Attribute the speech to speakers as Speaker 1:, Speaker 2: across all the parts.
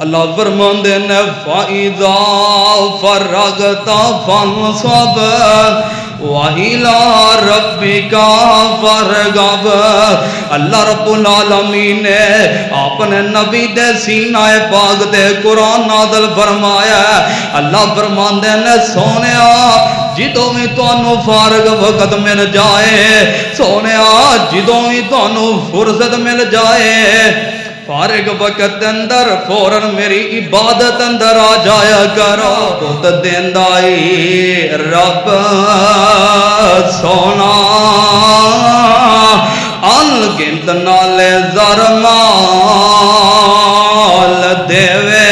Speaker 1: اللہ فرماندے نے فَإِذَا فَرَغْتَ فَانْصَبْ وَإِلَىٰ رَبِّكَ فَارْغَب۔ اللہ رب العالمین نے اپنے نبی دے سینہ پاک دے قرآن نازل فرمایا ہے۔ اللہ فرماندے نے سونیا جدوں بھی تانوں فارغ وقت مل جائے، سونیا جدوں بھی تانوں فرصت مل جائے، فارغ وقت اندر فوراً میری عبادت اندر آ جایا کرو۔ تو دیندائی رب سونا انگنت نالے زر مال دیوے،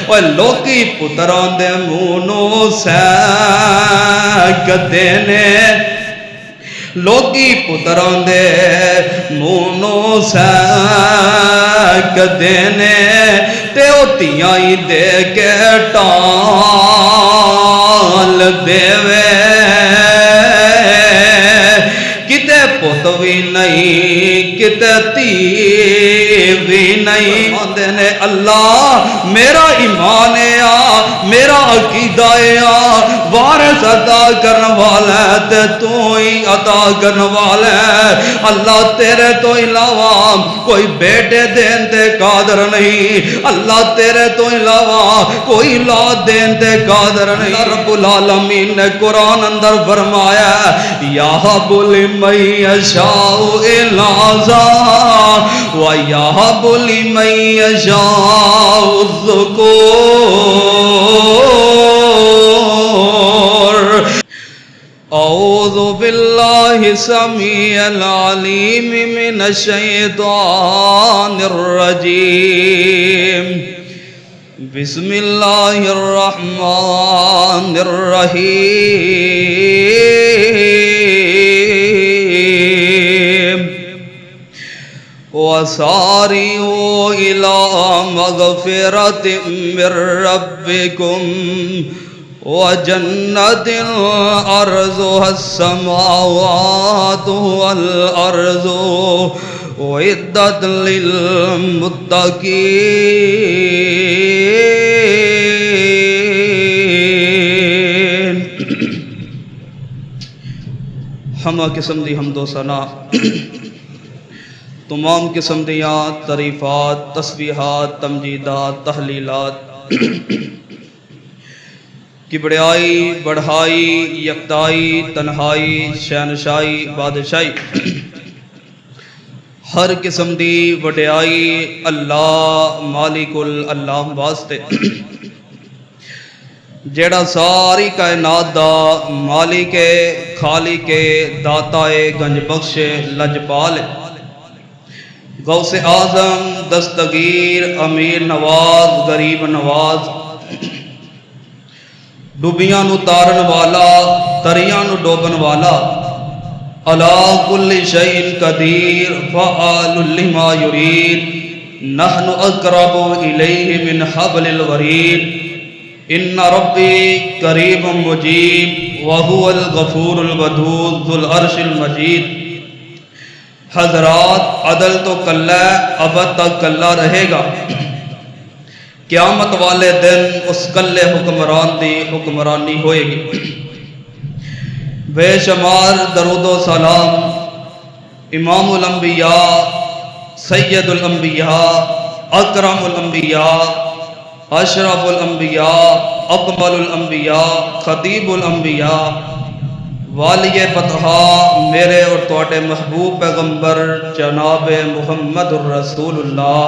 Speaker 1: وہ لوکی پتران دے مونو سینک دینے، لوکی پتران دے مونو سینک دینے، تے او تیاں ہی دے کے ٹال دیوے، کتے پت بھی نہیں کتے تی بھی نہیں۔ دینے اللہ میرا ایمان آ، میرا عقیدہ آ، وارث عطا کرنے والا ہے تے تو ہی عطا کرنے والا ہے۔ اللہ تیرے تو علاوہ کوئی بیٹے دین تے قادر نہیں، اللہ تیرے تو علاوہ کوئی اولاد دین تے قادر نہیں۔ رب العالمین نے قرآن اندر فرمایا یَهَبُ لِمَن یَشَاءُ إِنَاثًا وَیَهَبُ لِمَن یَشَاءُ الذُّکُورَ۔ اعوذ باللہ السمیع العلیم من الشیطان الرجیم، بسم اللہ الرحمن الرحیم، وَسَارِعُوا إِلَىٰ مَغْفِرَةٍ مِّن رَّبِّكُمْ وَجَنَّةٍ عَرْضُهَا السَّمَاوَاتُ وَالْأَرْضُ أُعِدَّتْ لِلْمُتَّقِينَ۔ ہمہ قسم دی حمد و ثنا، تمام قسم دیاں تعریفات، تسبیحات، تمجیدات، تحلیلات کی بڑائی، بڑھائی، یکتائی، تنہائی، شہنشاہی، بادشاہی، ہر قسم دی وڈیائی اللہ مالک اللہ واسطے، جیڑا ساری کائنات دا مالک خالق داتا گنج بخش لجپال، غوث اعظم، دستگیر، امیر نواز، غریب نواز، ڈوبیاں نو تارن والا، دریاں نو ڈوبن والا، علی کل شیء قدیر فعال لما یرید، نحن اقرب الیہ من حبل الورید، ان ربی قریب مجیب وہو الغفور الودود ذو العرش المجید۔ حضرات عدل تو کلہ ابد تک کلہ رہے گا، قیامت والے دن اس کلے حکمران دی حکمرانی ہوئے گی۔ بے شمار درود و سلام امام الانبیاء، سید الانبیاء، اکرم الانبیاء، اشرف الانبیاء، اکمل الانبیاء، خطیب الانبیاء، والی بطحا میرے اور تواڈے محبوب پیغمبر جناب محمد الرسول اللہ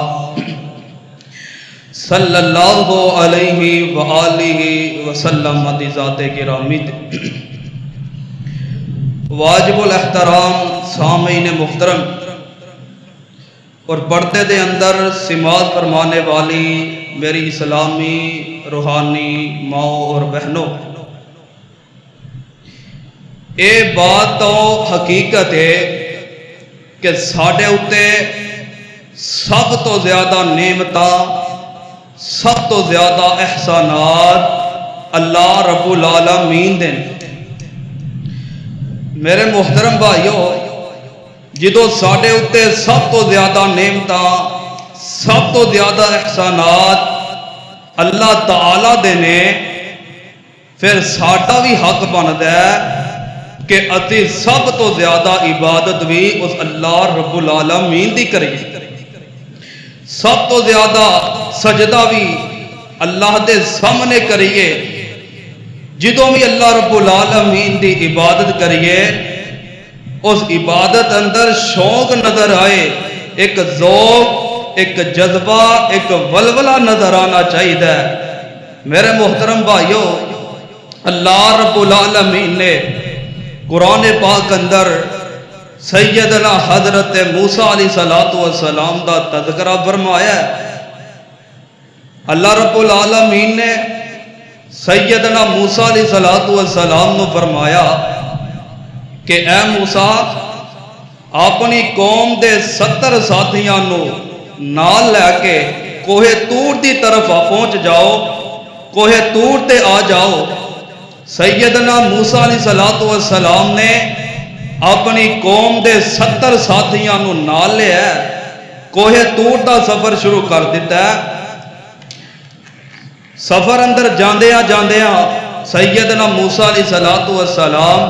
Speaker 1: صلی اللہ علیہ وآلہ وسلم دی ذات گرامی تے واجب الاحترام سامعین محترم اور پردے دے اندر سماعت فرمانے والی میری اسلامی روحانی ماں اور بہنوں، اے بات تو حقیقت ہے کہ ساڈے اُتے سب تو زیادہ نعمتاں، سب تو زیادہ احسانات اللہ رب العالمین دے۔ میرے محترم بھائیو، جدو ساڈے اُتے سب تو زیادہ نعمتاں، سب تو زیادہ احسانات اللہ تعالی دے نے، پھر ساڈا بھی حق بنتا ہے کہ اتی سب تو زیادہ عبادت بھی اس اللہ رب العالمین دی کریے، سب تو زیادہ سجدہ بھی اللہ دے سامنے کریے۔ جدوں بھی اللہ رب العالمین دی عبادت کریے اس عبادت اندر شوق نظر آئے، ایک ذوق، ایک جذبہ، ایک ولولہ نظر آنا چاہیے۔ میرے محترم بھائیو، اللہ رب العالمین نے قرآن پاک اندر سیدنا حضرت موسیٰ علیہ السلام دا تذکرہ فرمایا ہے۔ اللہ رب العالمین نے سیدنا موسیٰ علیہ السلام نے فرمایا کہ اے موسیٰ، اپنی قوم دے 70 ساتھیاں نو نال لے کے کوہ طور دی طرف پہنچ جاؤ، کوہ طور تے آ جاؤ۔ سیدنا موسیٰ علیہ السلام نے اپنی قوم دے 70 ساتھیاں نو نال لیا، کوہ طور دا سفر شروع کر دیتا ہے۔ سفر اندر جاندیاں جاندیاں سیدنا موسیٰ علیہ السلام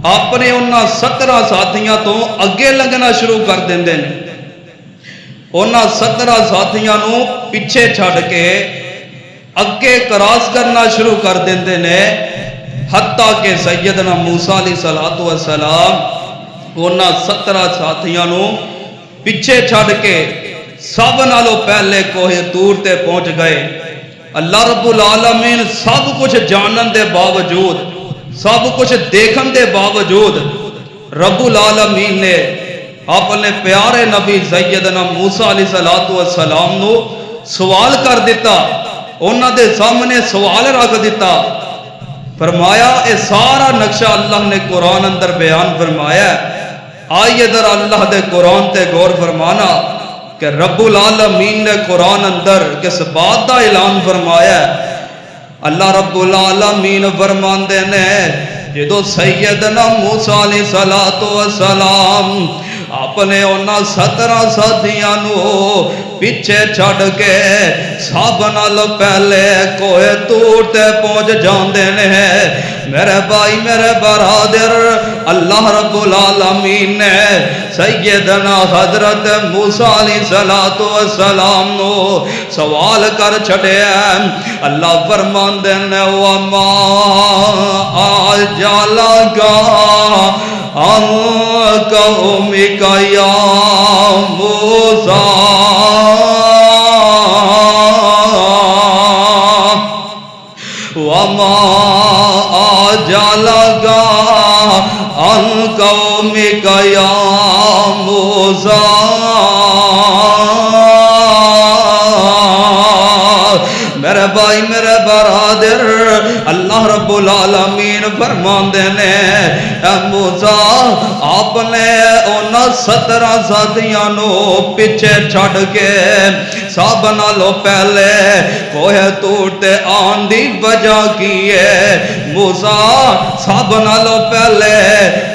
Speaker 1: اپنے انہاں 17 ساتھیاں تو اگے لنگنا شروع کر دیندے ہیں، انہاں 17 ساتھیاں نو پیچھے چھڑ کے اگے کراس کرنا شروع کر دیندے نے، حتیٰ کہ سیدنا موسیٰ علیہ السلام انہاں 17 ساتھیاں نو پیچھے چھڑ کے سب نالوں پہلے کوہ طور تے پہنچ گئے۔ اللہ رب العالمین سب کچھ جانن دے باوجود، سب کچھ دیکھن دے باوجود رب العالمین نے اپنے پیارے نبی سیدنا موسیٰ علیہ السلام نو سوال کر دیتا، انہاں دے سامنے سوال رکھ دیتا۔ فرمایا اے سارا نقشہ اللہ نے قرآن اندر بیان فرمایا ہے، آئیے ذرا اللہ دے قرآن تے غور فرمانا کہ رب العالمین نے قرآن اندر کس بات دا اعلان فرمایا ہے۔ اللہ رب العالمین فرماندے نے جدو سیدنا موسیٰ علیہ السلام اپنے انہاں 17 ساتھیاں نو پیچھے چھڑ کے سب نال پہلے کوہ طور تے پہنچ جاندے نے، میرے بھائی میرے برادر، اللہ رب العالمین نے سیدنا حضرت موسیٰ علیہ السلام نو سوال کر چھڑے ہیں۔ اللہ فرماندے نے وَمَا أَجْعَلَكَ عَنْ قَوْمِكَ يَا مُوسَىٰ وَمَا أَجْعَلَكَ عَنْ قَوْمِكَ يَا مُوسَىٰ۔ میرے بھائی میرے برادر، اللہ رب العالمین فرماندے نے اے موسیٰ، آپ نے انہاں 17 ساتھیاں نو پیچھے چھڑ کے سب نالوں پہلے کوہ طور تے آن دی وجہ کی ہے؟ موسیٰ، سب نالوں پہلے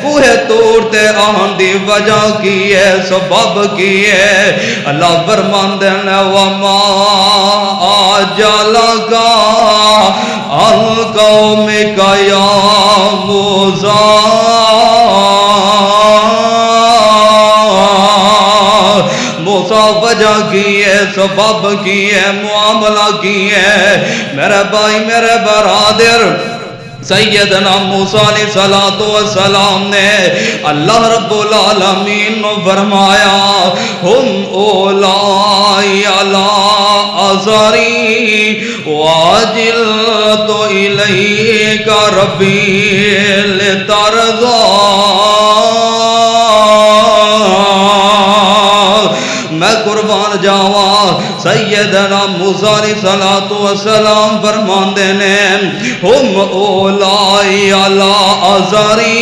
Speaker 1: کوہ طور تے آن دی وجہ کی ہے، سبب کی ہے؟ اللہ فرماندے نے وَمَا أَجْعَلَكَ عَنْ قَوْمِكَ يَا مُوسَىٰ۔ موسیٰ وجہ کی ہے، سبب کی ہے، معاملہ کی ہے؟ میرے بھائی میرے برادر، سیدنا موسیٰ علیہ السلام نے اللہ رب العالمین نے فرمایا ہم اولائی علی اثری واجلت الیک ربی لترضی۔ میں قربان جاواں، سیدنا موسیٰ علیہ السلام فرماندے نے ہم اولائی علی اثری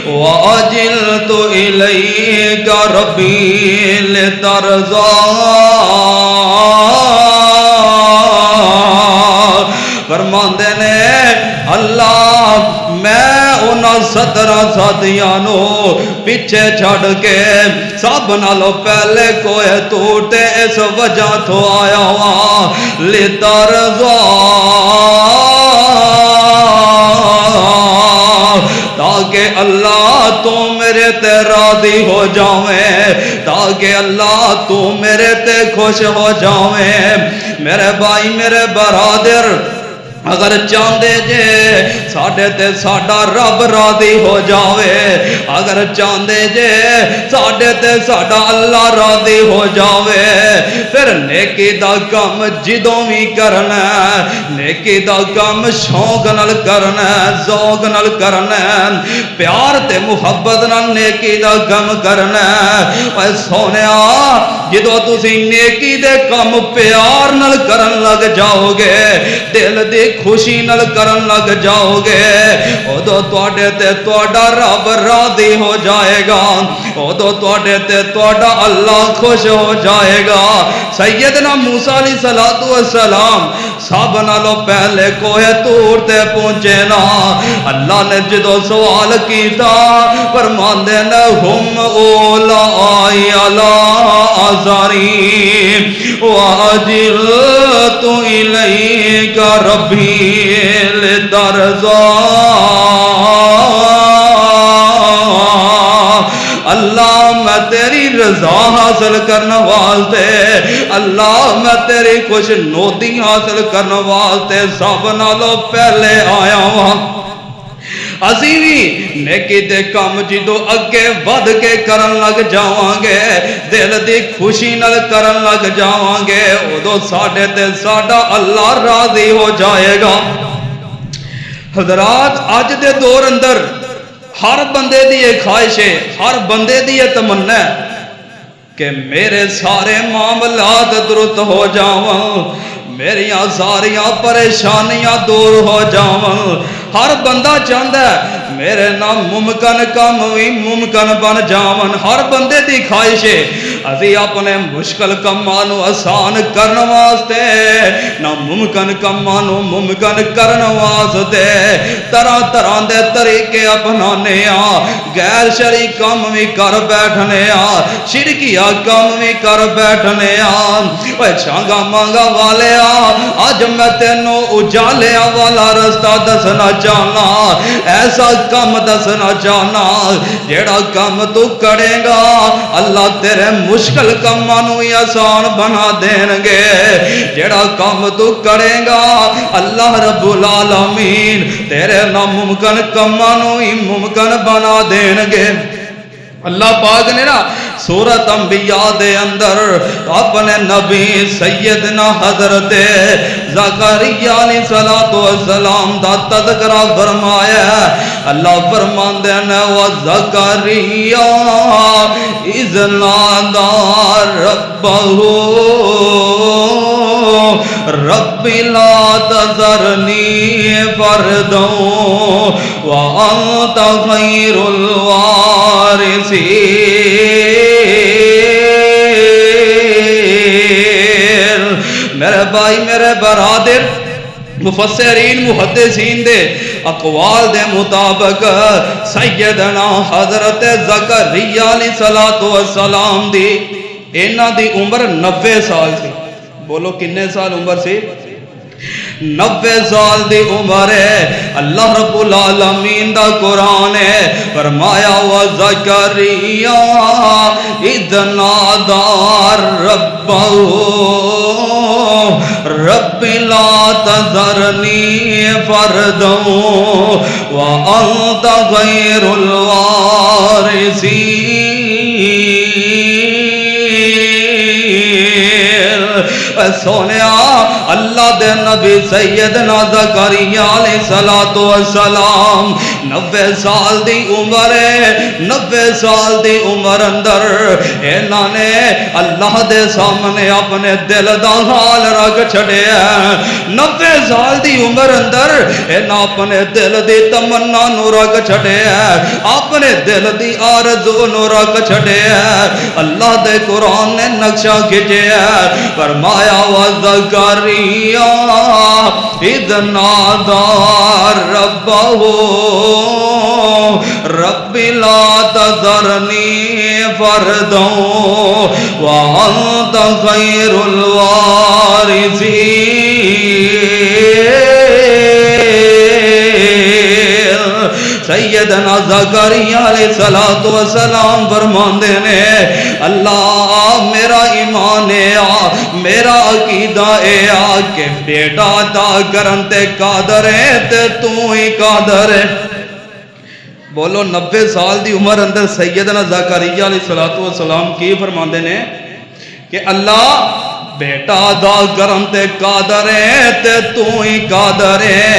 Speaker 1: واجلت الیک ربی لترضی۔ فرماندے نے اللہ میں انہاں 17 ساتھیاں نو پیچھے چھڑ کے سب نالوں پہلے کوئے توڑتے اس وجہ تو آیا ہوا لترضا تاکہ اللہ تو میرے تے راضی ہو جاویں تاکہ اللہ تو میرے تے خوش ہو جاویں میرے بھائی میرے برادر اگر چاہندے جے ساڈے تے ساڈا رب راضی ہو جاوے اگر چاہندے جے ساڈے تے ساڈا اللہ راضی ہو جاوے پھر نیکی دا کم جدوں بھی کرنا نیکی دا کم شوق نال کرنا ذوق نال کرنا پیار تے محبت نال نیکی دا کم کرنا اے سونیا جدوں تسی نیکی دے کم پیار نال کرن لگ جاؤ گے دل دی خوشی نال کرن لگ جاؤ گے ادو تواڈے تے تواڈا رب راضی ہو جائے گا ادو تواڈے تے تواڈا اللہ خوش ہو جائے گا سیدنا موسیٰ علیہ السلام سب نالوں پہلے کوہ طور تے پہنچے نا اللہ نے جدو سوال کیتا فرماندے نے ہم اولائی علی آزاری واجلت الیک ربی لترضا اللہ میں تیری رضا حاصل کرنے واسطے اللہ میں تیری کچھ نوتی حاصل کرنے واسطے سب نالوں پہلے آیا ہوں اسی بھی نیکی دے کام جدو اگے ود کے کرن لگ جاواں گے دل دی خوشی نال کرن لگ جاواں گے ادو ساڈے تے ساڈا اللہ راضی ہو جائے گا حضرات اج دے دور اندر ہر بندے دی ایک خواہش ہے ہر بندے دی یہ تمنا ہے کہ میرے سارے معاملات درست ہو جاواں میریاں ساریاں پریشانیاں دور ہو جاواں ہر بندہ چاہتا ہے میرے نام ممکن کام بھی ممکن بن جاون ہر بندے دی خواہش ہے اسی اپنے مشکل کمانو آسان کرن واسطے نہ ممکن کمانو ممکن کرن واسطے طرح طرح دے طریقے اپنانے غیر شرعی کام بھی کر بیٹھنے شرکیہ کام بھی کر بیٹھنے اوے چانگا مانگا والے آج میں تینوں اجالیا والا رستہ دسنا چاہنا ایسا کام دسنا چاہنا جیڑا کام تو کرے گا اللہ تیرے مشکل کامانو ہی آسان بنا دین گے جیڑا کام تو کرے گا اللہ رب العالمین تیرے ناممکن کامانو ہی ممکن بنا دین گے اللہ پاک نے نا سورت انبیاء دے اندر اپنے نبی سیدنا حضرت زکریا علیہ السلام دا تذکرہ فرمایا اللہ فرماندے نے وزکریا اذ نادى ربه رب لا تذرني فردا وأنت خير الوارثين میرے بھائی میرے برادر مفسرین محدثین دے اقوال دے مطابق سیدنا حضرت زکریا علیہ السلام دی اینا دی عمر 90 سال سی بولو کنے سال عمر سی 90 سال دی عمر ہے اللہ رب العالمین دا قرآن ہے فرمایا وَزَكَرِيَّا اِذْ نَادَى رَبَّهُ رَبِّ لَا تَذَرْنِي فَرْدًا وَأَنْتَ خَيْرُ الْوَارِثِينَ سونیا اللہ دے نبی سیدنا زکریا علیہ السلام 90 سال دی عمر ہے 90 سال دی عمر اندر انہاں نے اللہ دے سامنے اپنے دل دا حال رکھ چھڑیا 90 سال دی عمر اندر انہاں اپنے دل دی تمنا نو رکھ چھڑیا اپنے دل دی آرزو نو رکھ چھڑیا اللہ دے قرآن نے نقشہ کھچیا فرمایا وَزَكَرِيَّا اِذْ نَادَى رَبَّهُ رب لا تذرنی فردا وانت خیر الوارثین۔ سیدنا زکریا علیہ السلام فرماندے نے اللہ میرا ایمان ہے میرا عقیدہ ہے کہ بیٹا عطا کرن تے قادر ہے تے تو ہی قادر ہے۔ بولو 90 سال دی عمر اندر سیدنا زکریا علیہ السلام کی فرماندے نے کہ اللہ بیٹا عطا کرن تے قادر ہے تے تو ہی قادر ہے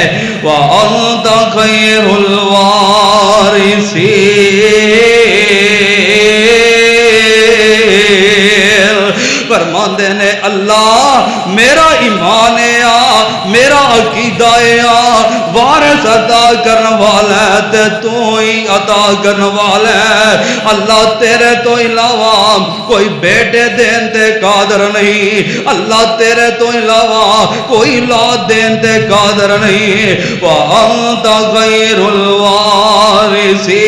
Speaker 1: وَأَنْتَ خَيْرُ الْوَارِثِينَ۔ فرماندے نے اللہ میرا ایمان ہے میرا عقیدہ ہے وارث عطا کرنے والا ہے تے تو ہی عطا کرنے والا ہے۔ اللہ تیرے تو علاوہ کوئی بیٹے دین تے قادر نہیں، اللہ تیرے تو علاوہ کوئی اولاد دین تے قادر نہیں۔ وَأَنْتَ خَيْرُ الوارثین۔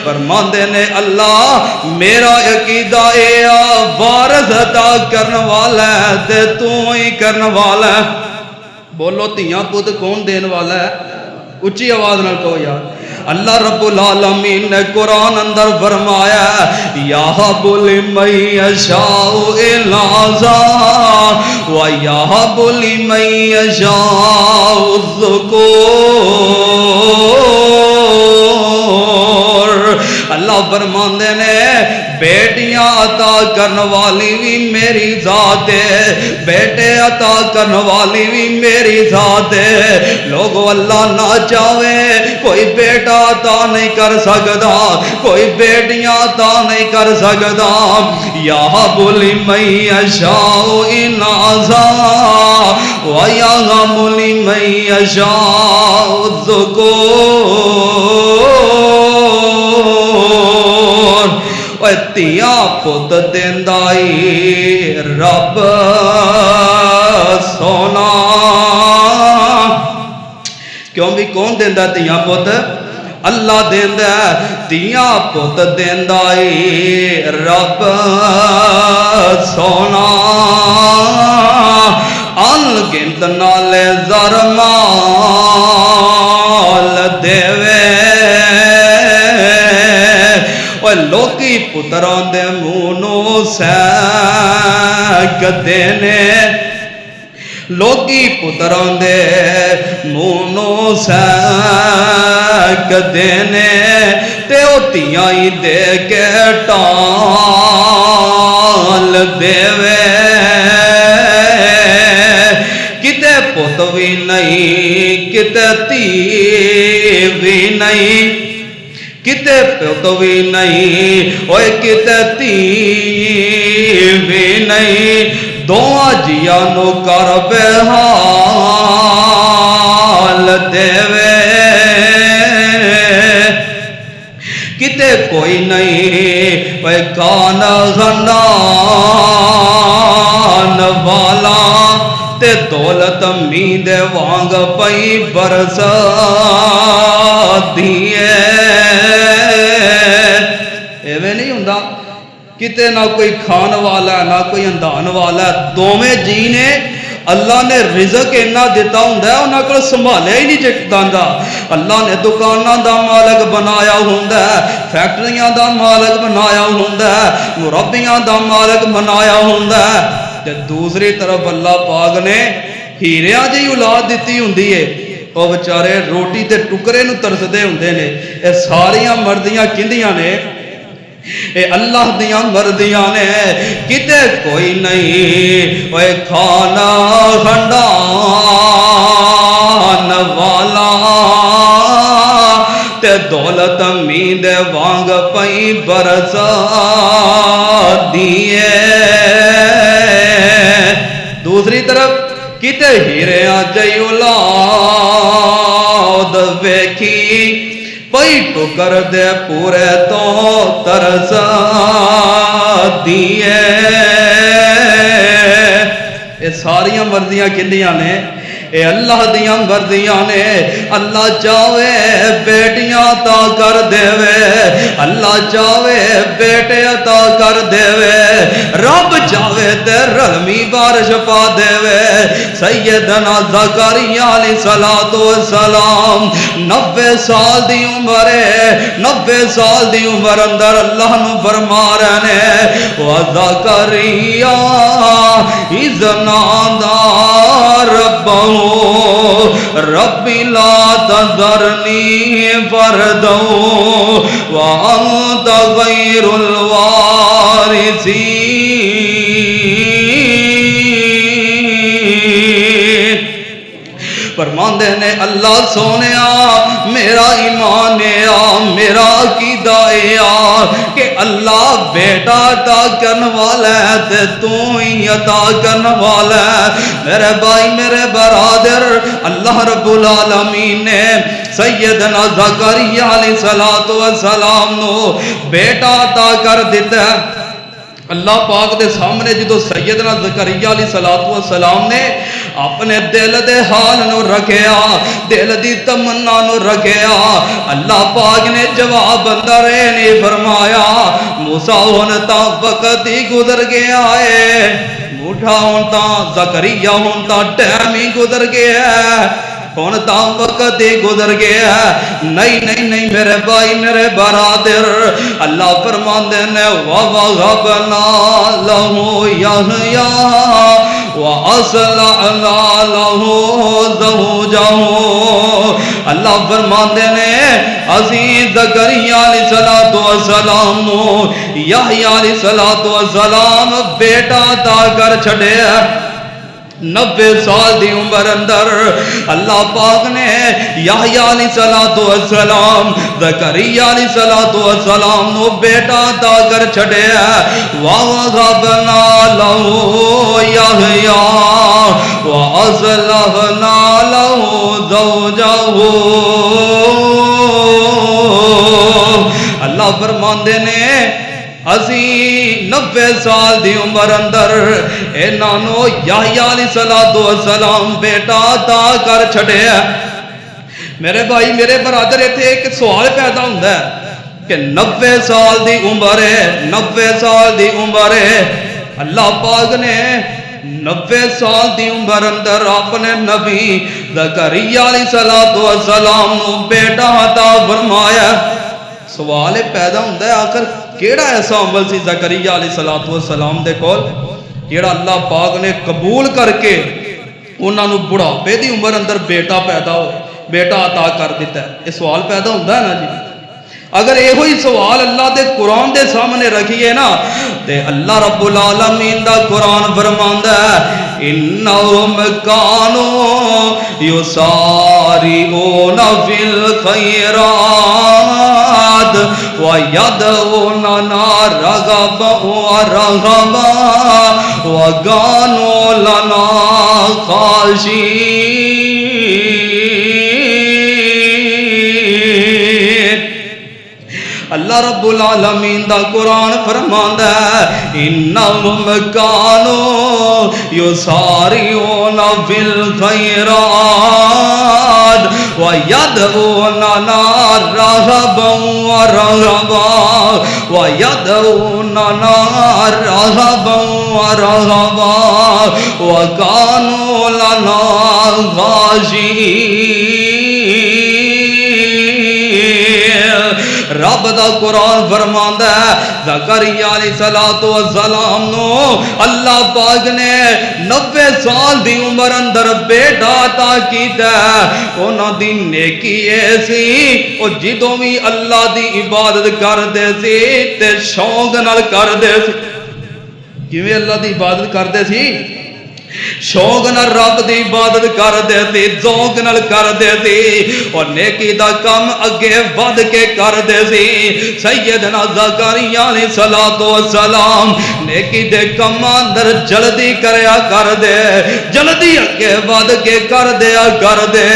Speaker 1: فرماندے نے اللہ میرا عقیدہ اے وارث عطا کرنے والا ہے تے تو ہی کرنے والا ہے۔ بولو تیاں پت کون دین والا ہے؟ اچھی آواز نہ کہو یار۔ اللہ رب العالمین نے قرآن اندر فرمایا یَهَبُ لِمَن یَشَاءُ إِنَاثًا وَیَهَبُ لِمَن یَشَاءُ الذُّکُورَ۔ اللہ فرماندے نے بیٹیاں عطا کرنے والی بھی میری ذات ہے، بیٹے عطا کرنے والی بھی میری ذات ہے۔ لوگو اللہ نہ چاہے کوئی بیٹا عطا نہیں کر سکتا، کوئی بیٹیاں عطا نہیں کر سکتا۔ یَهَبُ لِمَن یَشَاءُ إِنَاثًا وَیَهَبُ لِمَن یَشَاءُ الذُّکُورَ۔ تیاں پت دیندائی رب سونا۔ کیوں بھی کون دیندہ تیاں پت؟ اللہ دیندہ تیاں پت دیندائی رب سونا۔ انگنت نالے زرمال دیوے لوکی پتران دے مونو سیک دینے، لوکی پتران دے مونو سیک دینے تے او تیاں ہی دے کے ٹال دیوے۔ کتے پت بھی نہیں کتے تھی بھی نہیں، کتے پت بھی نہیں اوے کتے تھی بھی نہیں، دعا جیانو کر بحال دیوے۔ کتے کوئی نہیں اوے کانا غنان والا تے دولت مید وانگ پئی برس دیئے۔ ایویں نہیں ہوندہ کتے نہ کوئی کھان والا نہ کوئی اندان والا، دومیں جی نے اللہ نے رزق اینا دیتا ہوندہ ہے انہاں کو سنبھالے ہی نہیں جاندہ۔ اللہ نے دکاناں دا مالک بنایا ہوندہ ہے، فیکٹریاں دا مالک بنایا ہوندہ ہے، مربیاں دا مالک بنایا ہوندہ ہے۔ دوسری طرف اللہ پاک نے ہیریاں جی اولاد دیتی ہوندی ہے، وہ بچارے روٹی تے ٹکرے نو ترسدے ہوندے نے۔ اے ساریاں مردیاں کندیاں نے؟ اے اللہ دیاں مردیاں نے۔ کتے کوئی نہیں اے کھانا خندان والا تے دولت امید وانگ پئی برس دیئے۔ دوسری طرف کتے ہیریاں جی اولاد ویکھی پئی ٹکر دے پورے تو ترس دیئے۔ یہ ساریاں مرضیاں کندیاں نے؟ اے اللہ دیاں مرضیاں نے اللہ چاہے بیٹیاں عطا کر دیوے اللہ چاہے بیٹے عطا کر دیوے رب چاہے تے رحمی بارش پا دیوے سیدنا زکریا علیہ السلام 90 سال دی عمر ہے 90 سال دی عمر اندر اللہ نو فرما رہے ہیں وَزَكَرِيَّا إِذْ نَادَى رَبَّهُ رَبِّ لَا تَذَرْنِي فَرْدًا وَأَنْتَ خَيْرُ الْوَارِثِينَ فرماندے نے اللہ سونیا میرا ایمان ہے میرا عقیدہ ہے کہ اللہ بیٹا عطا کرنے والا ہے تے تو ہی عطا کرنے والا ہے میرے بھائی میرے برادر اللہ رب العالمین نے سیدنا زکریا علیہ السلام نو بیٹا عطا کر دیتا ہے اللہ پاک دے سامنے جدو سیدنا زکریا علیہ السلام نے اپنے دل دے حال نو رکھیا دل دی تمنا نو رکھیا اللہ پاک نے جواب اندر نے فرمایا موسیٰ ہونتا وقت ہی گزر گیا ہے موٹھا ہونتا زکریا ہونتا ٹائم ہی گزر گیا ہے ہونتا وقت ہی گزر گیا نہیں میرے بھائی میرے برادر اللہ فرماندے نے وَوَغَبْنَا لَهُ يَحْيَا وَأَصْلَحْنَا لَهُ زَوْجَهُ اللہ فرماندے نے عزیز زکریا علیہ السلام نو یحییٰ علیہ السلام بیٹا عطا کر چھڑے 90 سال دی عمر اندر اللہ پاک نے یحییٰ علیہ السلام زکریا علیہ السلام نو بیٹا عطا کر چھڑے وَوَهَبْنَا لَهُ يَحْيَا وَأَصْلَحْنَا لَهُ زَوْجَهُ اللہ فرماندے نے اسی 90 سال دی عمر اندر اے نانو یحییٰ علیہ السلام بیٹا عطا کر چھڑے میرے بھائی میرے برادر ایتھے ایک سوال پیدا ہوندا ہے کہ 90 سال دی عمر ہے 90 سال دی عمر ہے اللہ پاک نے 90 سال دی عمر اندر اپنے نبی زکریا علیہ السلام نو بیٹا عطا فرمایا سوال پیدا ہوتا ہے آخر کیڑا ایسا عمل سی زکریا علیہ السلام دے کول جیڑا اللہ پاک نے قبول کر کے انہاں نو بڑھاپے دی عمر اندر بیٹا پیدا ہو بیٹا عطا کر دیتا ہے یہ سوال پیدا ہوتا ہے نا جی اگر یہ ہوئی سوال اللہ دے قرآن دے سامنے رکھیے نا تے اللہ رب العالمین دا قرآن فرماندا ہے انہم کانوا یسارعون فی الخیرات ویدعوننا رغبا ورہبا وکانوا لنا خاشعین اللہ رب العالمین دا قرآن فرماندا ہے انہم کانوا یسارعون فی الخیرات ویدعوننا رغبا ورہبا ویدعوننا رغبا ورہبا وکانوا لنا خاشعین رب دا قرآن فرماندا ہے زکریا علیہ السلام نو اللہ پاک نے 90 سال دی عمر اندر بیٹا عطا کیتا ہے انہاں دی نیکی ایسی او جدوں بھی اللہ دی عبادت کردے سی تے شوق نال کردے سی کیویں اللہ دی عبادت کردے سی شوق نال رب دی عبادت کر دے سی ذوق نال کر دے سی اور نیکی دا کم اگے ود کے کر دے سی سیدنا زکریا علیہ السلام نیکی دے کم اندر جلدی کریا کر دے جلدی اگے ود کے کر دیا کر دے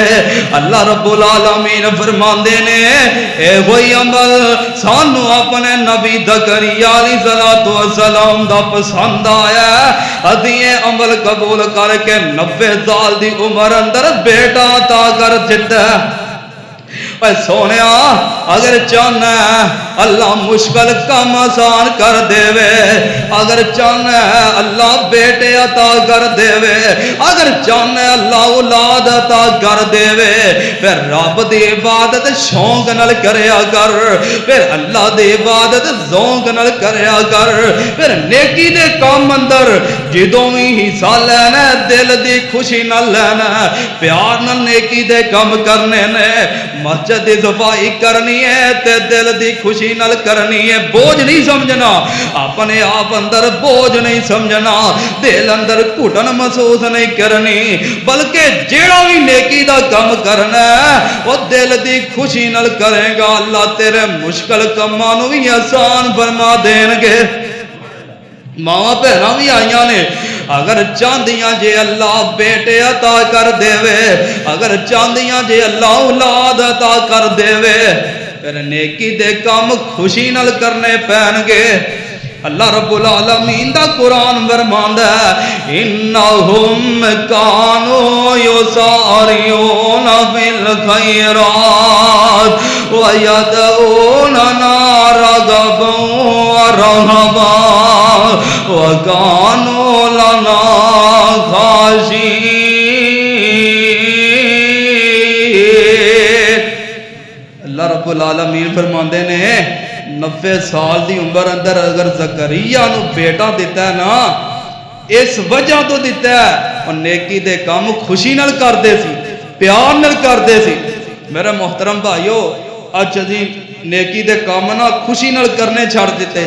Speaker 1: اللہ رب العالمین فرماندے نے اے وہی عمل سانو اپنے نبی زکریا علیہ السلام دا پسند آیا ادھی عمل قبول قبول کر کے 90 سال دی عمر اندر بیٹا عطا کر دیتا ہے۔ اے سونیا اگر چاہنا ہے اللہ مشکل کام آسان کر دے وے، اگر چاہنا ہے اللہ بیٹے عطا کر دے وے، اگر چاہنا ہے اللہ اولاد عطا کر دے وے، پھر رب دی عبادت شوق نال کریا کر، پھر اللہ دی عبادت ذوق نال کریا کر، پھر نیکی دے کام اندر جدوں وی حصہ لینا دل دی خوشی نال لینا، پیار نال نیکی دے کام کرنے نے، مسجد دی صفائی کرنی ہے تے دل دی خوشی نال کرنی ہے، بوجھ نہیں سمجھنا، اپنے آپ اندر بوجھ نہیں سمجھنا، دل اندر گھٹن محسوس نہیں کرنی، بلکہ جیڑا بھی نیکی دا کام کرنا ہے وہ دل دی خوشی نال کرے گا، اللہ تیرے مشکل کاماں نوں بھی آسان فرما دین گے۔ ماں بہناں بھی آئیاں نے، اگر چاندیاں جے اللہ بیٹے عطا کر دے وے، اگر چاندیاں جے اللہ اولاد عطا کر دے وے، پھر نیکی دے کام خوشی نال کرنے پین گے۔ اللہ رب العالمین دا قرآن فرماندا ہے انہم کانوا یسارعون فی الخیرات ویدعوننا رغبا ورہبا وَكَانُوا لَنَا خَاشِعِينَ۔ اللہ رب العالمین فرماندے نے 90 سال دی عمر اندر اگر زکریا نو بیٹا دیتا ہے نا، اس وجہ تو دیتا ہے اور نیکی دے کام خوشی نال کر دے سی، پیار نال کر دے سی۔ میرے محترم بھائیو، اج جی نیکی دے کام نا خوشی نال کرنے چھڑ دیتے،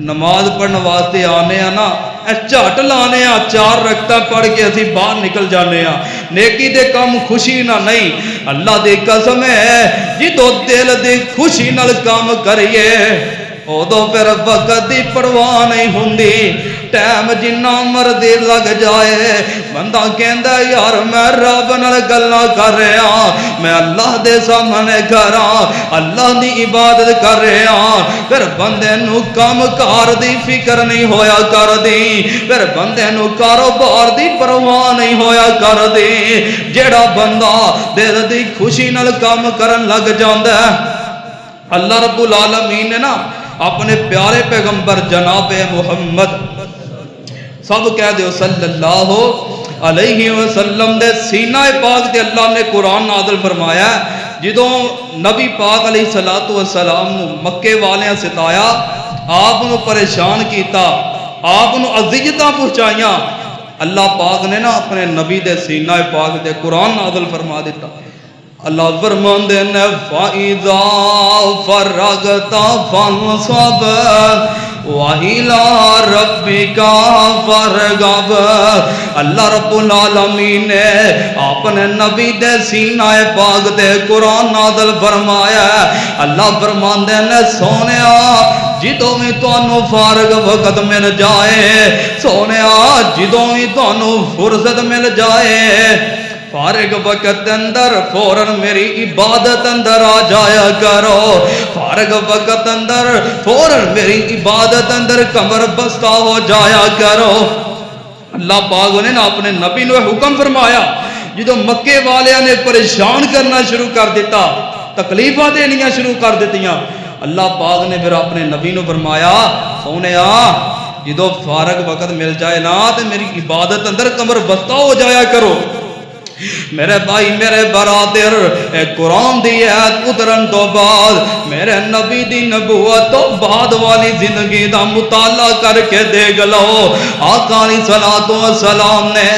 Speaker 1: نماز پڑھنے واسطے آنے ہیں نا جھٹ لانے ہیں، 4 رکعتاں پڑھ کے اسی باہر نکل جانے ہیں، نیکی دے کام خوشی نہ نہیں۔ اللہ دی قسم ہے جدوں دل دی خوشی نال کام کریے ادو پھر وقت دی پرواہ نہیں ہوندی، ٹائم جنہ مرضی لگ جائے بندہ کہندا یار میں رب نال گلاں کر رہا، میں اللہ دے سامنے کراں، اللہ دی عبادت کر رہا، پھر بندے نو کام کار دی فکر نہیں ہویا کر دی، پھر بندے نو کاروبار دی پرواہ نہیں ہویا کر دی۔ جیڑا بندہ دل دی خوشی نال کام کرن لگ جاندا ہے، اللہ رب العالمین نے نا اپنے پیارے پیغمبر جناب محمد سب کہہ دیو صلی اللہ علیہ وسلم دے سینہ پاک دے اللہ نے قرآن نازل فرمایا، جدوں نبی پاک علیہ السلام مکے والیاں ستایا، آپ نو پریشان کیتا، آپ نو اذیتاں پہنچائیاں، اللہ پاک نے نا اپنے نبی دے سینہ پاک دے قرآن نازل فرما دیتا۔ اللہ فرماندے نے فَإِذَا فَرَّغْتَ فَانصَبْ وَإِلَىٰ رَبِّكَ فَارْغَب۔ اللہ رب العالمین نے اپنے نبی دے سینہ پاک دے قرآن نازل فرمایا، اللہ فرماندے نے سونیا جدوں بھی تانوں فارغ وقت مل جائے، سونیا جدوں بھی تانوں فرصت مل جائے، فارغ وقت اندر فوراً میری عبادت اندر آ جایا کرو، فارغ وقت اندر فوراً میری عبادت اندر کمر بستہ ہو جایا کرو۔ اللہ پاک نے اپنے نبی نے حکم فرمایا، جدو مکے والیاں نے پریشان کرنا شروع کر دیتا، تکلیفاں دینیاں شروع کر دیتیاں، اللہ پاک نے پھر اپنے نبی نے فرمایا سونیا جدو فارغ وقت مل جائے نا تو میری عبادت اندر کمر بستہ ہو جایا کرو۔ میرے بھائی میرے برادر، اے قرآن دی آیت اترن تو بعد میرے نبی دی نبوت تو بعد والی زندگی دا مطالعہ کر کے دیکھ لو، آقا علیہ السلام نے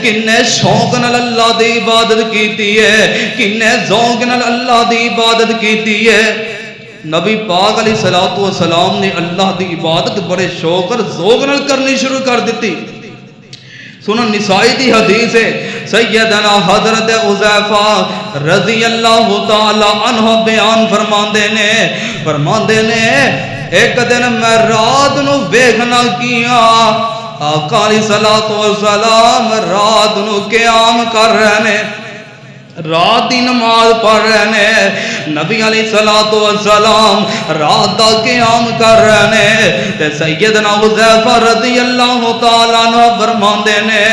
Speaker 1: کنے شوق نال اللہ دی عبادت کیتی ہے، کنے ذوق نال اللہ دی عبادت کیتی ہے۔ نبی پاک علیہ السلام نے اللہ دی عبادت بڑے شوق اور ذوق نال کرنی شروع کر دیتی۔ سنن نسائی دی حدیث ہے، سیدنا حضرت حذیفہ رضی اللہ تعالی عنہ بیان فرماندے نے ایک دن میں رات نو ویکھنا کیا، آقا علیہ السلام رات نو قیام کر رہے نے، رات دی نماز پڑھ رہے ہیں، نبی علیہ الصلوۃ والسلام رات دا قیام کر رہے ہیں تے سیدنا حذیفہ رضی اللہ تعالی عنہ فرماندے نے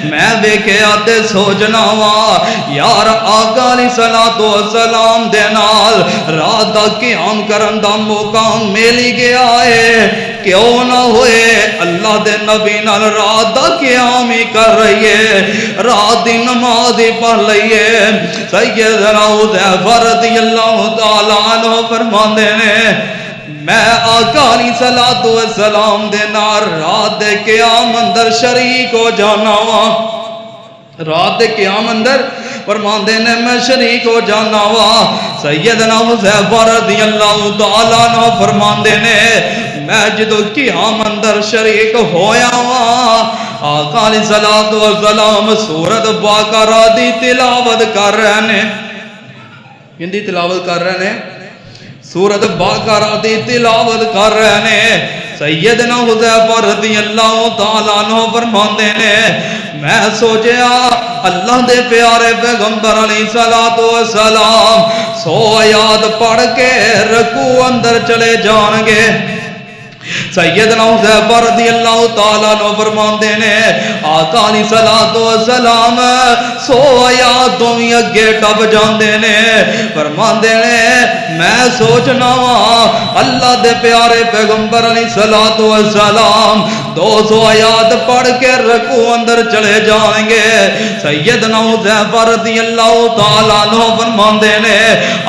Speaker 1: میں ویکھیا تے سوچنا وا یار آقا علیہ الصلوۃ والسلام دے نال رات دا قیام کرن دا موقع مل گیا ہے، کیوں نہ ہوئے اللہ دے نبی نال رات دا قیام ہی کر رہی ہے، رات دی نماز ہی پڑھ لئیے۔ سیدنا حذیفہ رضی اللہ تعالی عنہ فرماندے نے میں آقا علیہ الصلوۃ والسلام دے نال رات دے قیام اندر شریک ہو جانا وا، رات دے قیام اندر فرماندے نے میں شریک ہو جانا وا۔ سیدنا حذیفہ رضی اللہ تعالی عنہ فرماندے نے میں جدو قیام اندر شریک ہویا وا آقا علیہ الصلوۃ والسلام سورۃ بقرہ دی تلاوت کر رہے ہیں، کن دی تلاوت کر رہے ہیں؟ سورۃ بقرہ دی تلاوت کر رہے ہیں۔ سیدنا حذیفہ رضی اللہ تعالیٰ عنہ فرماندے نے میں سوچیا اللہ دے پیارے پیغمبر علیہ الصلوۃ والسلام 100 آیات پڑھ کے رکوع اندر چلے جان گے۔ سیدنا حذیفہ رضی اللہ تعالیٰ عنہ فرماندے نے آقا علیہ الصلوۃ والسلام 100 آیات تو بھی اگے ٹپ جاندے نے، فرماندے نے میں سوچنا وا اللہ دے پیارے پیغمبر علیہ الصلوۃ والسلام 200 آیات پڑھ کے رکوع اندر چلے جائیں گے۔ سیدنا حذیفہ رضی اللہ تعالیٰ عنہ فرماندے نے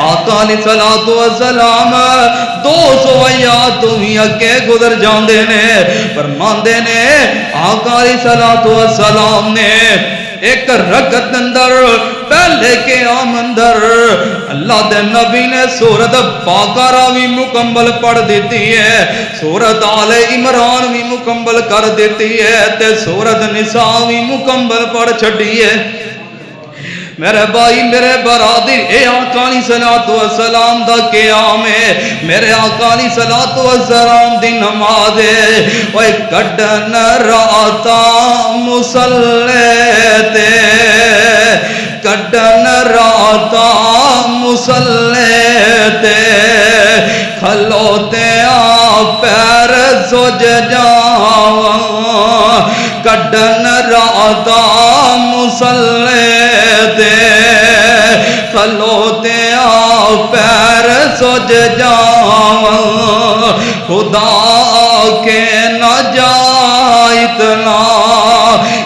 Speaker 1: آقا علیہ الصلوۃ والسلام 200 آیات تو بھی اگے گزر جاندے نے، فرماندے نے آقا علیہ الصلوۃ والسلام نے ایک رکعت اندر پہلے قیام اندر اللہ دے نبی نے سورۃ بقرہ بھی مکمل پڑھ دیتی ہے، سورۃ آل عمران بھی مکمل کر دیتی ہے تے سورۃ نساء بھی مکمل پڑھ چھڈی ہے۔ میرے بھائی میرے برادر اے آقا علیہ الصلوۃ والسلام دا قیام ہے، میرے آقا علیہ الصلوۃ والسلام دی نماز ہے۔ اوے کڈن راتا مصلی تے کڈن راتا مصلی تے کھلوتے پیر سج جاواں، کڈن راتا مصلی تے کھلوتے پیر سج جاواں، خدا کے نہ جائے اتنا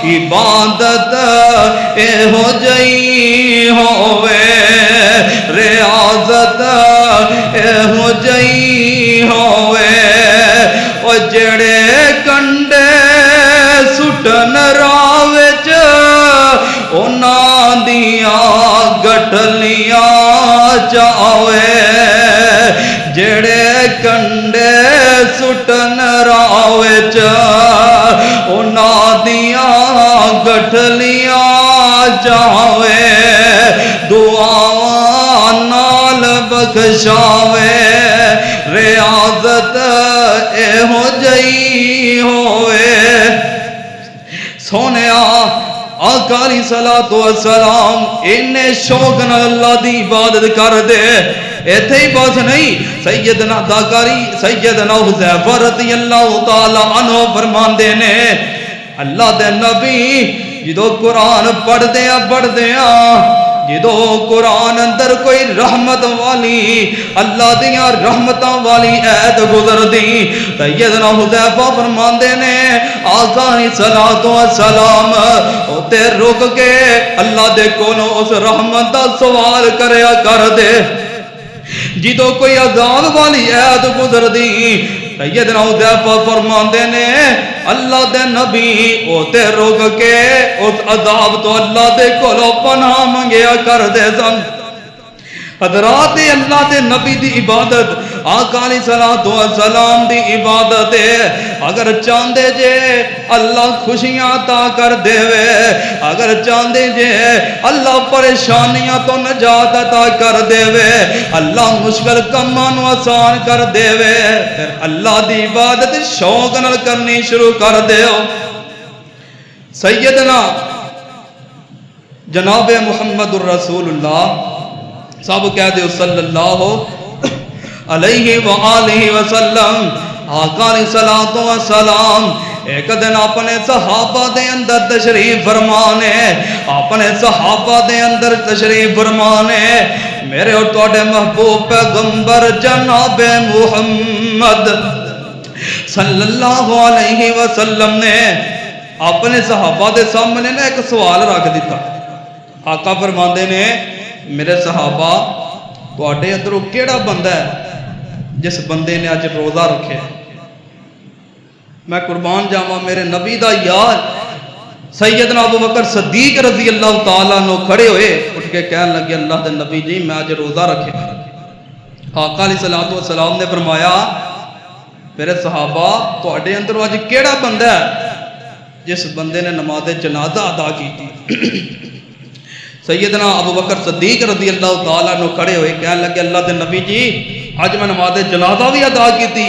Speaker 1: عبادت اے ہو جئی ہووے، ریاضت اے ہو جئی ہووے، او جڑے کنڈے سٹن راہ وچ انہاں دیاں گٹھلیاں چاوے، جڑے کنڈے سٹن راہ وچ انہاں دیاں گٹھلیاں چاوے، دعاواں نال بخشاوے، ریاضت اے ہو جئی ہووے۔ سونیا آقا علیہ الصلوۃ والسلام انہیں شوق نال اللہ دی عبادت کر دے، ایتھے ہی بس نہیں، سیدنا داکاری سیدنا حذیفہ رضی اللہ تعالی عنہ فرماندے نے اللہ دے نبی جدو قرآن پڑھ دیاں جدو قرآن اندر کوئی رحمت والی اللہ دیاں رحمتاں والی ایت گزر دی، سیدنا حذیفہ فرماندے نے آقا علیہ الصلوۃ والسلام اوتے رک کے اللہ دے کولوں اس رحمت دا سوال کریا کر دے۔ جدو کوئی عذاب والی ایت گزر دی سیدنا حذیفہ فرماندے نے اللہ دے نبی اوتے رک کے اس عذاب تو اللہ دے کولوں پناہ منگیا کر دے سن۔ حضرات اللہ دے نبی دی عبادت آقا علیہ الصلوۃ والسلام دی عبادت ہے، اگر چاندے جے اللہ خوشیاں عطا کر دے وے، اگر چاندے جے اللہ پریشانیاں تو نجات عطا کر دے وے، اللہ مشکل کماں نو آسان کر دے وے، پھر اللہ دی عبادت شوق نال کرنی شروع کر دیو۔ سیدنا جناب محمد الرسول اللہ سب کہہ دے صلی اللہ علیہ وآلہ وسلم آقا علیہ الصلوۃ والسلام ایک دن اپنے صحابہ دے اندر تشریف فرمانے اپنے صحابہ دے اندر تشریف فرمانے میرے اور تواڈے محبوب پیغمبر جناب محمد صلی اللہ علیہ وسلم نے اپنے صحابہ دے سامنے نے ایک سوال رکھ دیتا. آقا فرماندے نے میرے صحابہ تواڈے اندروں کیڑا بندہ ہے جس بندے نے اج روزہ رکھے؟ میں قربان جاواں میرے نبی دا یار سیدنا ابو بکر صدیق رضی اللہ تعالیٰ عنہ کھڑے ہوئے اٹھ کے کہنے لگے اللہ دے نبی جی میں اج روزہ رکھے. آقا علیہ الصلوۃ والسلام نے فرمایا میرے صحابہ تواڈے اندروں اج کیڑا بندہ ہے جس بندے نے نماز جنازہ ادا کی تھی؟ سیدنا ابو بکر صدیق رضی اللہ تعالیٰ عنہ کھڑے ہوئے کہنے لگے اللہ دے نبی جی آج میں نماز جنازہ بھی ادا کی تھی.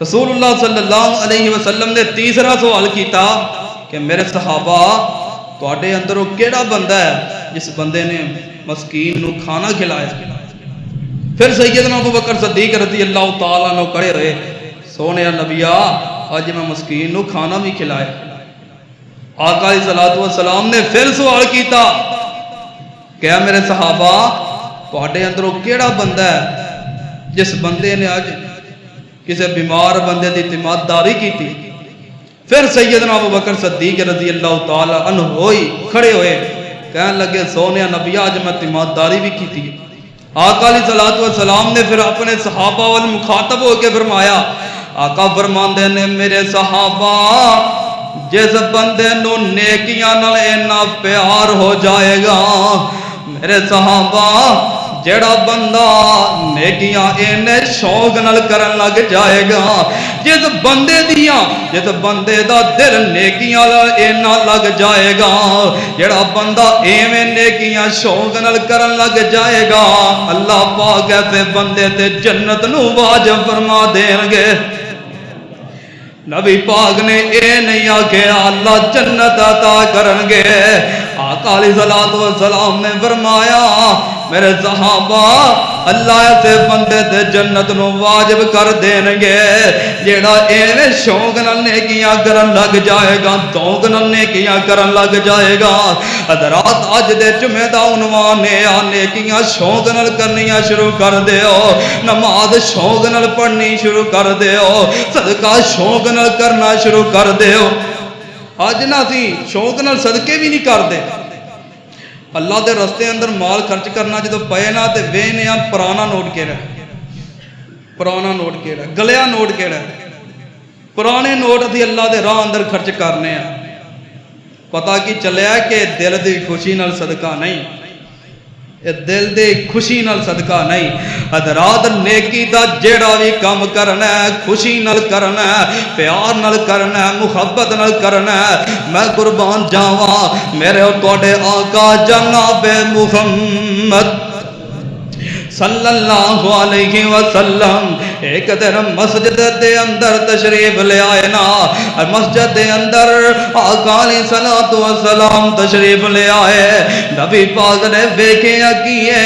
Speaker 1: رسول اللہ صلی اللہ علیہ وسلم نے تیسرا سوال کیتا کہ میرے صحابہ تواڈے اندروں کیڑا بندہ ہے جس بندے نے مسکین نو کھانا کھلایا؟ پھر سیدنا ابو بکر صدیق رضی اللہ تعالیٰ عنہ کھڑے ہوئے سونے نبیا آج میں مسکین نو کھانا بھی کھلایا. آقا علیہ الصلوۃ والسلام نے پھر سوال کیتا کہ میرے صحابہ تواڈے اندروں کیڑا بندہ ہے جس بندے نے آج کسی بیمار بندے دی تیمارداری کی تھی؟ پھر سیدنا ابو بکر صدیق رضی اللہ تعالی عنہ ہوئی کھڑے ہوئے کہنے لگے سونے نبی آج میں تیمارداری بھی کی تھی. آقا علیہ الصلوۃ والسلام نے پھر اپنے صحابہ وال مخاطب ہو کے فرمایا آقا فرماندے نے میرے صحابہ جس بندے نو نیکیاں نال اینا پیار ہو جائے گا میرے صحابہ جڑا بندہ نیکیاں اینے شوق نال کرن لگ جائے گا جس بندے دا دل نیکیاں اینا لگ جائے گا جڑا بندہ ایویں نیکیاں شوق نال کرن لگ جائے گا اللہ پاک ایسے بندے تے جنت نو واجب فرما دین گے. نبی پاک نے اے نہیں آکھیا اللہ جنت عطا کرن گے. آقا علیہ الصلوۃ والسلام نے فرمایا میرے صحابہ اللہ ایسے بندے تے جنت نو واجب کر دین گے جیڑا ایویں شوق نال نیکیاں کرن لگ جائے گا ذوق نال نیکیاں کرن لگ جائے گا. حضرات اج دے جمعے دا عنوان ہے نیکیاں شوق نال کرنیاں شروع کر دیو نماز شوق نال پڑھنی شروع کر دیو صدقہ شوق نال کرنا شروع کر دیو. اج نہ سی شوق نال صدقے بھی نہیں کردے اللہ دے رستے اندر مال خرچ کرنا جدو پے نا تے وینے آ پرانا نوٹ کیڑا گلیا نوٹ کیڑا پرانے نوٹ اسی اللہ دے راہ اندر خرچ کرنے ہیں. پتہ کی چلیا کہ دل دی خوشی نال صدقہ نہیں دل دے خوشی نال صدقہ نہیں. حضرات نیکی دا جیڑا بھی کام کرنا ہے خوشی نال کرنا ہے پیار نال کرنا ہے محبت نال کرنا ہے. میں قربان جاواں میرے اور تواڈے آقا جناب محمد صلی اللہ علیہ وسلم ایک دن مسجد دے اندر تشریف لے آئے نا مسجد دے اندر آقا علیہ الصلوۃ والسلام تشریف لے آئے. نبی پاک نے ویکھیا کیے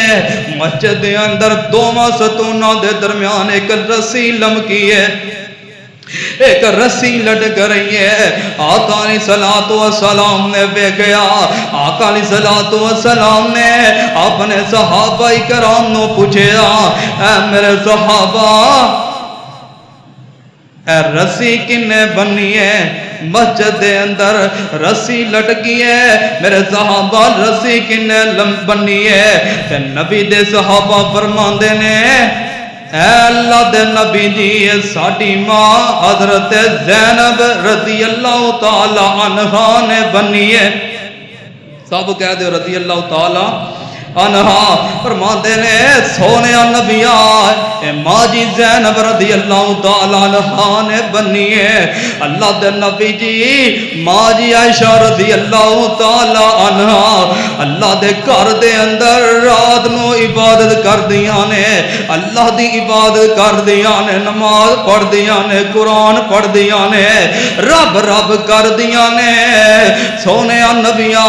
Speaker 1: مسجد دے اندر دوواں ستوناں دے درمیان ایک رسی لمکی ہے ایک رسی لٹک رہی ہے. آقا علیہ الصلوۃ والسلام نے ویکھیا آقا علیہ الصلوۃ والسلام نے اپنے صحابہ کرام نو پوچھیا اے میرے صحابہ اے رسی کنے بنی ہے؟ مسجد دے اندر رسی لٹکی ہے میرے صحابہ رسی کنے بنی ہے؟ تے نبی دے صحابہ فرماندے نے اے اللہ دے نبی جی ساڈی ماں حضرت زینب رضی اللہ تعالی عنہا نے بنی ہے. سب کہہ دے رضی اللہ تعالی عنہا. فرماندے نے سونے نبیا اے ماں جی زینب رضی اللہ تعالی عنہا نے بنی ہے. اللہ دے نبی جی ماں جی عائشہ رضی اللہ تعالی عنہا اللہ دے گھر دے اندر رات نو عبادت کردیاں نے اللہ دی عبادت کردیاں نے نماز پڑھدیاں نے قرآن پڑھدیاں نے رب رب کردیاں نے. سونے نبیاں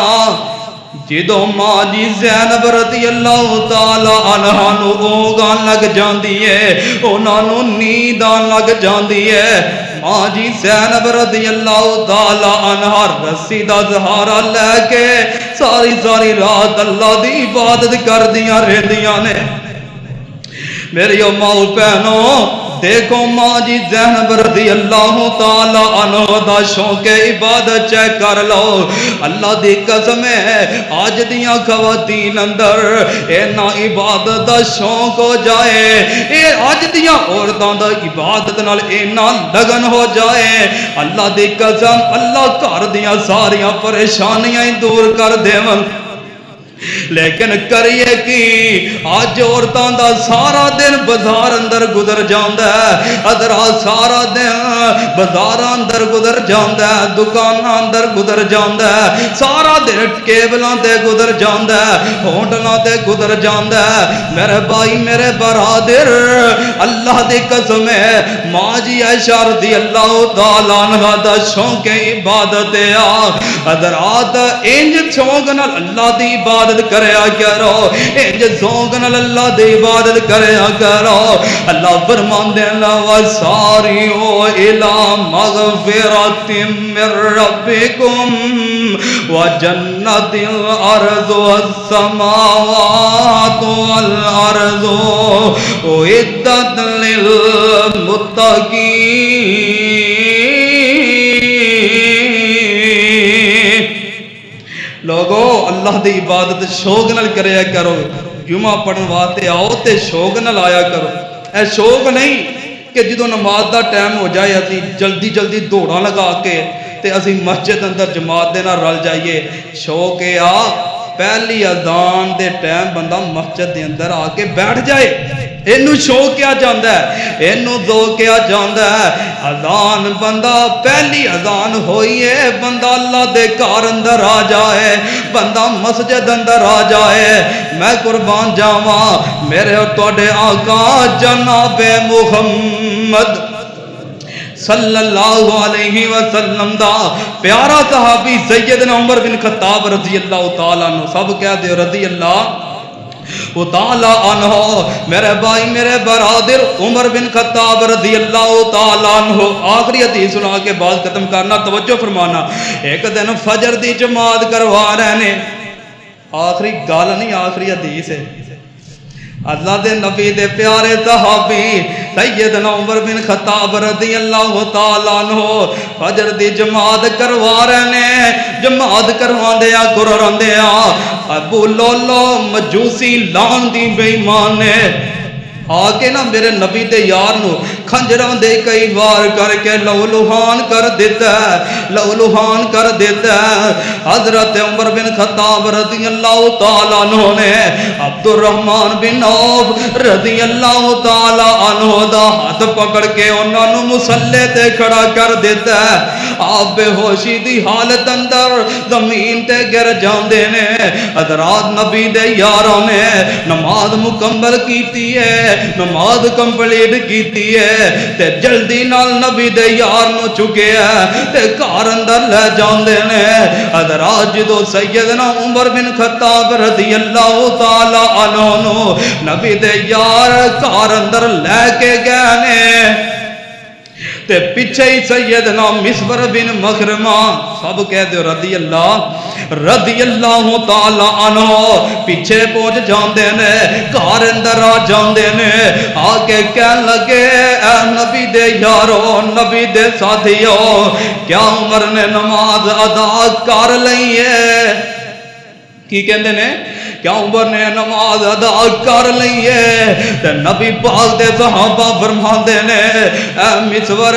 Speaker 1: جدوں ماں جی زینب رضی اللہ تعالی عنہ نو اونگ آن لگ جاندی ہے، انہاں نو نیند آن لگ جاندی ہے، ماں جی زینب رضی اللہ تعالی عنہ رسی دا سہارا لے کے ساری رات اللہ دی عبادت کردیاں رہندیاں نے۔ میری ماں بہنوں دیکھو ماں جی زینب رضی اللہ تعالی عنہ دا شوق عبادت چیک کر لو، اللہ دی قسم ہے آج دیاں خواتین اندر اینا عبادت دا شوق ہو جائے، اے آج دیاں عورتاں دا عبادت نال اینا لگن ہو جائے، اللہ دی قسم اللہ گھر دیاں ساریاں پریشانیاں دور کر دیون۔ لیکن کریے کی آج عورتاں دا سارا دن بازار اندر گزر جاندا ہے، حضرات سارا دن بازار اندر گزر جاندا ہے، دکاناں اندر گزر جاندا ہے، سارا دن کیبلاں تے گزر جاندا ہے، ہوٹلاں تے گزر جاندا ہے۔ میرے بھائی میرے برادر اللہ دی قسم ہے ماں جی عائشہ رضی اللہ تعالی عنہا دا شوق عبادت آ، حضرات انج شوق نال اللہ دی عبادت کریا کرو، انج ذوق نال اللہ دی عبادت کریا کرو۔ اللہ فرماندے نا وساریو الی مغفرۃ من ربکم وجنۃ عرضها السماوات والارض اعدت للمتقین۔ لوگو اللہ دی عبادت شوق نال کریا کرو، جمعہ پڑھن واسطے آؤ تے شوق نال آیا کرو، اے شوق نہیں کہ جدو نماز دا ٹائم ہو جائے اسی جلدی دوڑا لگا کے تے اسی مسجد اندر جماعت دے نال رل جائیے۔ شوق آ پہلی اذان دے ٹائم بندہ مسجد دے اندر آ کے بیٹھ جائے، اینو شوق کیا جاندا ہے، اینو ذوق کیا جاندا ہے۔ اذان بندہ پہلی اذان ہوئی ہے بندہ اللہ دے گھر اندر آ جائے، بندہ مسجد اندر آ جائے۔ میں قربان جاواں میرے اور تواڈے آقا جناب محمد صلی اللہ علیہ وسلم دا پیارا صحابی سیدنا عمر بن خطاب رضی اللہ تعالیٰ عنہ، سب کہہ دے رضی اللہ تعالیٰ عنہ۔ میرے بھائی میرے برادر عمر بن خطاب رضی اللہ تعالیٰ عنہ، آخری حدیث سنا کے بعد ختم کرنا، توجہ فرمانا۔ ایک دن فجر دی جماعت کروا رہے نے، آخری گال نہیں آخری حدیث ہے، اللہ دے نبی دے پیارے صحابی سیدنا عمر بن خطاب رضی اللہ تعالیٰ عنہ فجر دی جماعت کروا رہے نے، جماعت کروا دیا قرآن دیا ابو لولو مجوسی لان دی بے ایمان نے آگے نا میرے نبی دے یار نو کھنجران دے کئی وار کر کے لولوہان کر دیتا ہے، لولوہان کر دیتا ہے۔ حضرت عمر بن خطاب رضی اللہ تعالیٰ عنہ نے عبد الرحمن بن عوف رضی اللہ تعالیٰ عنہ دا ہاتھ پکڑ کے انہوں نے مسلح تے کھڑا کر دیتا ہے۔ آپ بے ہوشی دی حالت اندر زمین تے گر جاندے نے۔ حضرات نبی دے یاروں نے نماز مکمل کیتی ہے، نماز کمپلیٹ کیتی ہے تے جلدی نال نبی دے یار نو چکے ہے تے گھر اندر لے جاندے نے۔ حضرات جدو سیدنا عمر بن خطاب رضی اللہ تعالی عنہ نو نبی دے یار گھر اندر لے کے گئے نے تے پیچھے ہی سیدنا مسور بن مخرمہ، سب کہہ دے رضی اللہ تعالی عنہ پیچھے پہنچ جاندے نے، گھر اندر آ جاندے نے، آگے کہن لگے اے نبی دے یارو نبی دے ساتھیو کیا عمر نے نماز ادا کر لئی ہے؟ کی کہندے نے کیا عمر نے نماز ادا کر لئی ہے؟ تے نبی پاک دے صحابہ فرماندے نے اے مسور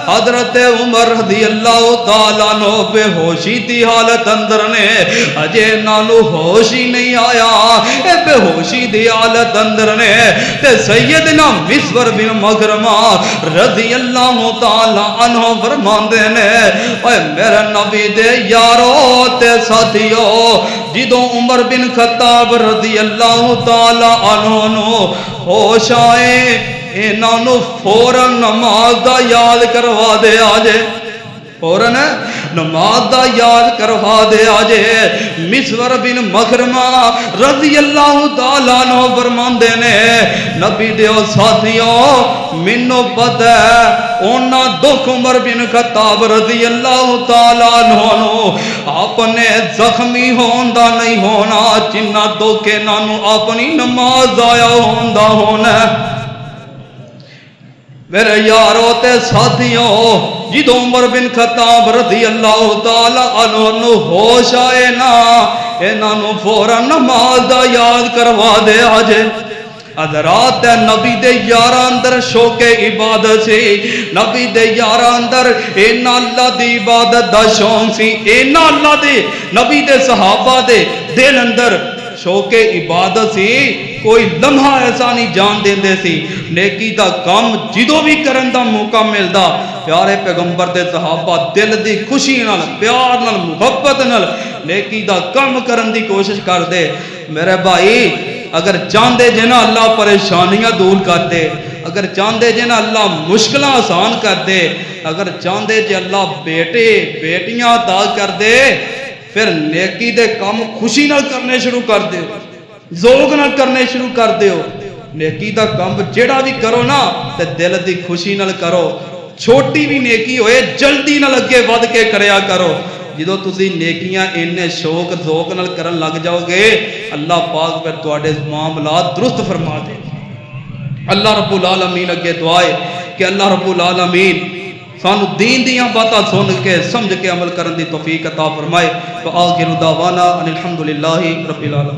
Speaker 1: حضرت عمر رضی اللہ تعالیٰ عنہ بے ہوشی دی حالت اندر نے، اجے نالو ہوش ہی نہیں آیا، اے بے ہوشی دی حالت اندر نے۔ تے سیدنا مسور بن مخرمہ رضی اللہ تعالیٰ عنہ فرماندے نے اے میرے نبی دے یارو تے ساتھیو جدوں عمر بن خطاب رضی اللہ تعالی عنہ نو ہوش آئے انہاں نو فوراً نماز دا یاد کروا دے آجے، فوراً نماز دا یاد کروا دے آجے مسور بن مخرمہ رضی اللہ تعالیٰ عنہ فرماندے نے نبی دیو ساتھیوں منو پتہ ہے اونا دکھ عمر بن خطاب رضی اللہ تعالیٰ عنہ اپنے زخمی ہوندہ نہیں ہونا جنہ دکھے نانو اپنی نماز آیا ہوندہ ہونا میرے یارو تے ساتھیوں جدو عمر بن خطاب رضی اللہ تعالیٰ عنہ ہوش آئے نا انہوں فوراں نماز دا یاد کروا دے آجے حضرات نبی دے یارہ اندر شوق عبادت سی نبی دے یارہ اندر اینا اللہ دی عبادت دا شوق سی اینا اللہ دے نبی دے صحابہ دے دل اندر شوق عبادت سی کوئی لمحہ ایسا نہیں جان دین دے سی نیکی دا کام جدو بھی کرن دا موقع ملدا پیارے پیغمبر دے صحابہ دل دی خوشی نال پیار نال محبت نال نیکی دا کام کرن دی کوشش کر دے میرے بھائی اگر چاندے جنا اللہ پریشانیاں دور کر دے اگر چاندے جنا اللہ مشکلہ آسان کر دے اگر چاندے جے اللہ بیٹے بیٹیاں عطا کر دے پھر نیکی دے کام خوشی نال کرنے شروع کر دے ذوق نال کرنے شروع کر دے ہو نیکی دا کام جیڑا بھی کرو نا تے دل دی خوشی نال کرو چھوٹی بھی نیکی ہوئے جلدی نال اگے ود کے کریا کرو جدو تسی نیکیاں انہیں شوق ذوق نال کرن لگ جاؤ گے اللہ پاک پھر تواڈے معاملات درست فرما دے اللہ رب العالمین اگے دعائے کہ اللہ رب العالمین سانو دین دیاں باتاں سن کے سمجھ کے عمل کرن دی توفیق عطا فرمائے وآخر دعوانا ان الحمدللہ رب العالمین